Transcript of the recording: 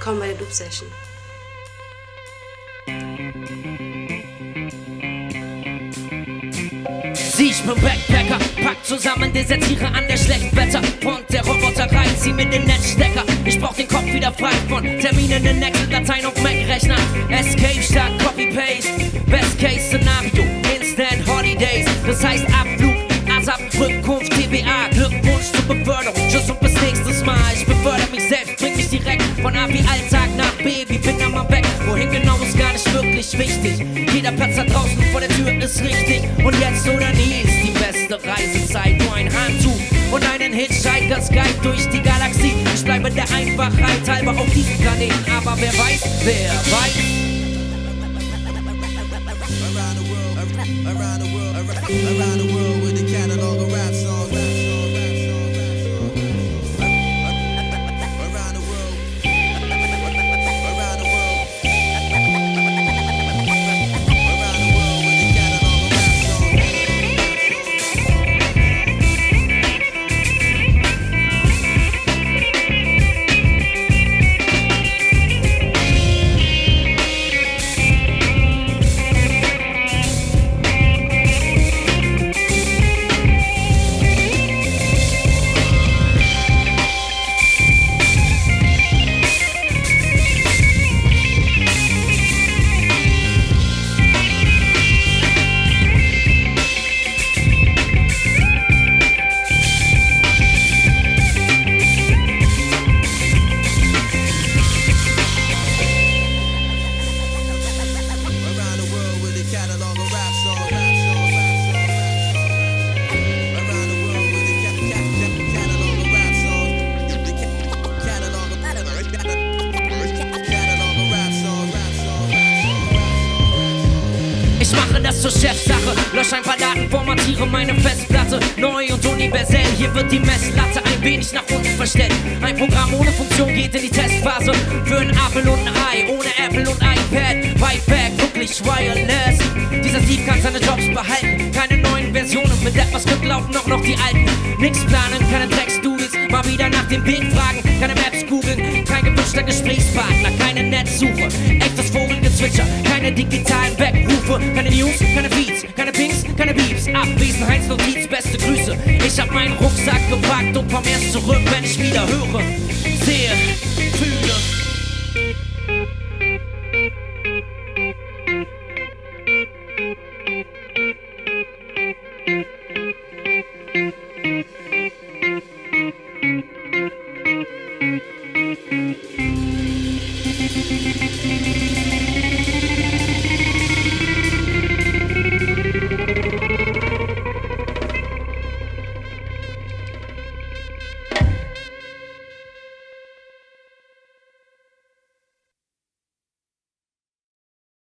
Willkommen bei der Loop Session. Sieh, ich bin Backpacker, pack zusammen, desertiere an der schlechten Wetterfront. Der Roboter reicht, zieh mir den Netzstecker. Ich brauch den Kopf wieder frei von Terminen in Excel, Dateien auf Mac-Rechner. Escape statt Copy-Paste, Best-Case-Szenario, Instant Holidays. Das heißt Abflug, ASAP, Rückkunft, TBA. Glückwunsch zur Beförderung, tschüss und bis nächstes Mal. Ich befördere mich selbst, bring mich direkt von A wie Alltag nach B, wie bin mal weg. Wohin genau ist gar nicht wirklich wichtig. Jeder Platz da draußen vor der Tür ist richtig. Und jetzt oder nie ist die beste Reisezeit. Nur ein Handtuch und einen Hitchhiker's Guide durch die Galaxie. Ich bleibe der Einfachheit halber auf diesem Planeten. Aber wer weiß, wer weiß. Around the world with a catalog of rap songs. Ich mache das zur Chefsache, lösche ein paar Daten, formatiere meine Festplatte. Neu und universell, hier wird die Messlatte ein wenig nach unten verstellt. Ein Programm ohne Funktion geht in die Testphase. Für ein Apfel und ein Ei, ohne Apple und iPad. Weit weg, wirklich wireless. Dieser Steve kann seine Jobs behalten. Keine neuen Versionen, mit etwas Glück laufen auch noch die alten. Nix planen, keine Textdoodles, mal wieder nach dem Weg fragen. Keine Maps googeln, kein gewünschter Gesprächspartner. Keine Netzsuche, echtes Vogelgezwitscher. Keine digitalen Backrufe, keine News, keine Beats, keine Pings, keine Beeps. Abwesenheitsnotiz, beste Grüße. Ich hab meinen Rucksack gepackt und komm erst zurück, wenn ich wieder höre, sehe.